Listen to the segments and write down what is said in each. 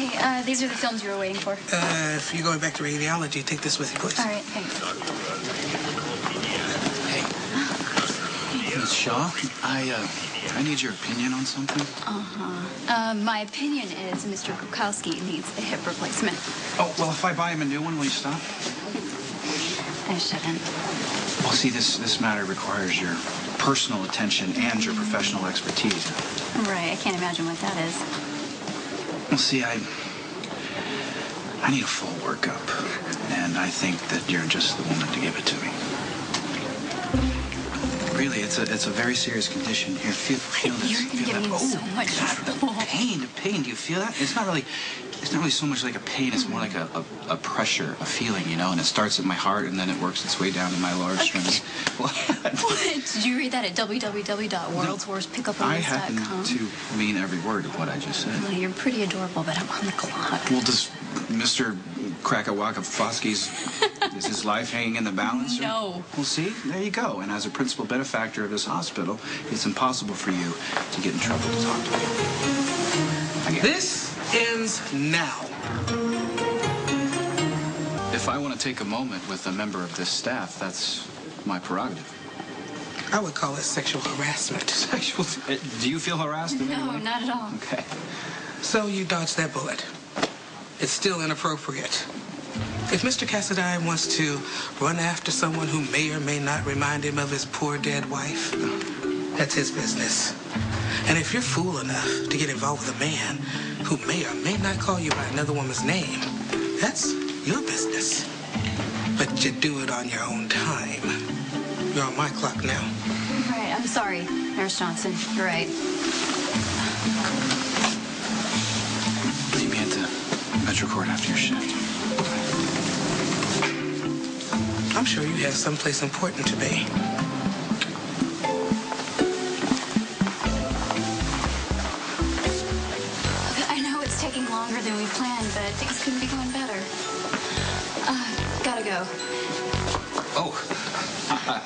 Hey, these are the films you were waiting for. If you're going back to radiology, take this with you, please. All right, thanks. Hey, Miss Shaw, I need your opinion on something. My opinion is Mr. Kukowski needs a hip replacement. Oh, well, if I buy him a new one, will you stop? I shouldn't. Well, see, this matter requires your personal attention and your professional expertise. Right, I can't imagine what that is. Well, see, I need a full workup, and I think that you're just the woman to give it to me. Really, it's a very serious condition. Here, feel this. You're Feel giving that. me so much trouble. Pain. Do you feel that? It's not really so much like a pain. It's more like a pressure, a feeling, you know. And it starts at my heart, and then it works its way down to my lower extremities. What? Did you read that at www.worldsworstpickuplines.com? I happen to mean every word of what I just said. Well, you're pretty adorable, but I'm on the clock. Well, does Mr. Krakowaka-Foski's, is his life hanging in the balance? No. Well, see, there you go. And as a principal benefactor of this hospital, it's impossible for you to get in trouble to talk to me. This ends now. If I want to take a moment with a member of this staff, that's my prerogative. I would call it sexual harassment. Sexual? Do you feel harassed in any No, way? not at all. Okay. So you dodged that bullet. It's still inappropriate. If Mr. Cassadine wants to run after someone who may or may not remind him of his poor dead wife, that's his business. And if you're fool enough to get involved with a man who may or may not call you by another woman's name, that's your business. But you do it on your own time. You're on my clock now. Right, I'm sorry, Nurse Johnson. You're right. Meet me at the Metro Court after your shift. I'm sure you have someplace important to be. I know it's taking longer than we planned, but things couldn't be going better. Gotta go. Oh,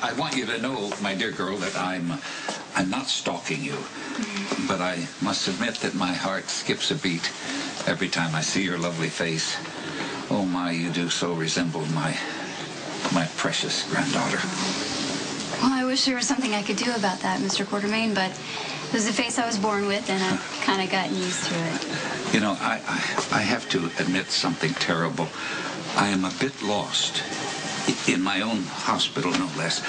I want you to know, my dear girl, that I'm not stalking you. But I must admit that my heart skips a beat every time I see your lovely face. Oh, my, you do so resemble my precious granddaughter. Well, I wish there was something I could do about that, Mr. Quartermain, but it was the face I was born with, and I've kind of gotten used to it. You know, I have to admit something terrible. I am a bit lost. In my own hospital, no less.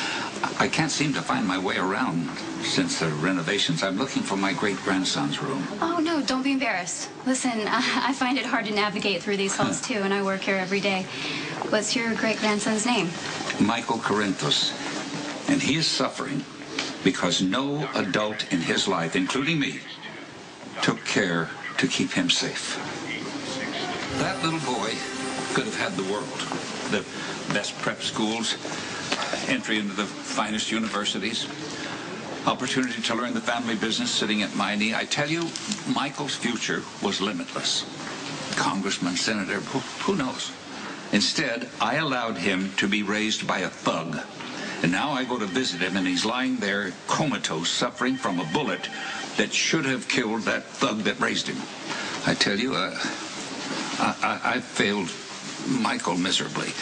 I can't seem to find my way around since the renovations. I'm looking for my great-grandson's room. Oh, no, don't be embarrassed. Listen, I find it hard to navigate through these halls, too, and I work here every day. What's your great-grandson's name? Michael Corinthos. And he is suffering because no adult in his life, including me, took care to keep him safe. That little boy could have had the world. The best prep schools, entry into the finest universities, opportunity to learn the family business sitting at my knee. I tell you, Michael's future was limitless. Congressman, senator, who knows? Instead, I allowed him to be raised by a thug. And now I go to visit him, and he's lying there comatose, suffering from a bullet that should have killed that thug that raised him. I tell you, I failed Michael miserably.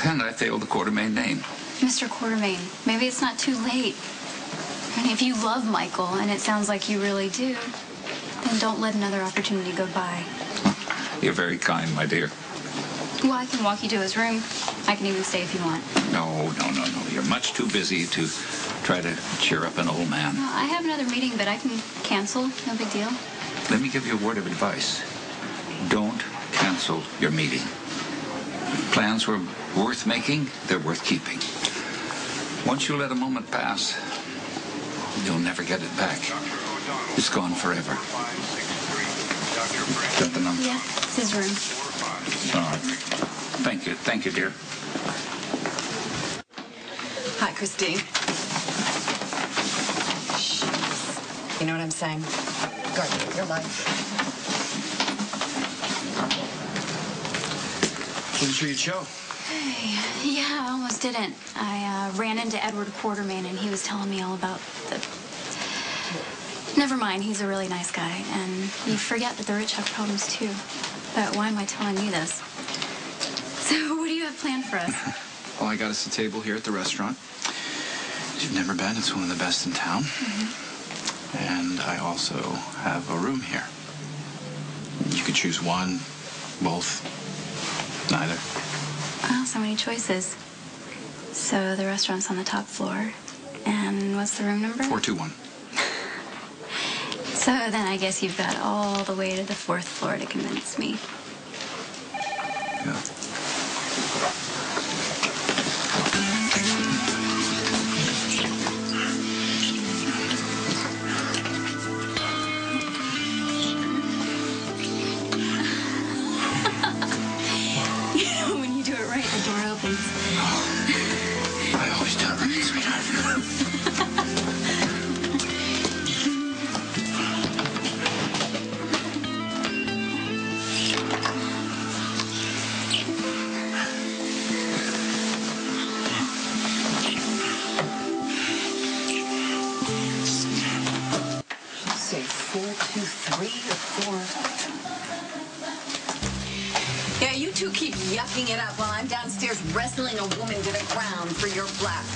And I failed the Quartermain name. Mr. Quartermain, maybe it's not too late. I mean, if you love Michael, and it sounds like you really do, then don't let another opportunity go by. You're very kind, my dear. Well, I can walk you to his room. I can even stay if you want. No. You're much too busy to try to cheer up an old man. Well, I have another meeting, but I can cancel. No big deal. Let me give you a word of advice. Don't cancel your meeting. Plans were worth making, they're worth keeping. Once you let a moment pass, you'll never get it back. It's gone forever. Got the number? Yeah, it's his room. All right. Thank you, dear. Hi, Christine. You know what I'm saying? Guardian of your life. Wasn't sure you'd show. Hey, yeah, I almost didn't. I ran into Edward Quartermain, and he was telling me all about the Never mind, he's a really nice guy, and you forget that the rich have problems too. But why am I telling you this? So what do you have planned for us? Well, I got us a table here at the restaurant. If you've never been, it's one of the best in town. And I also have a room here. You could choose one, both, neither. Oh, so many choices. So the restaurant's on the top floor. And what's the room number? 421. So then I guess you've got all the way to the 4th floor to convince me. Yeah. You know, when you do it right, the door opens. I always do it right, sweetheart. Say 423 or 4. Yeah, you two keep yucking it up while I'm downstairs wrestling a woman to the ground for your flat.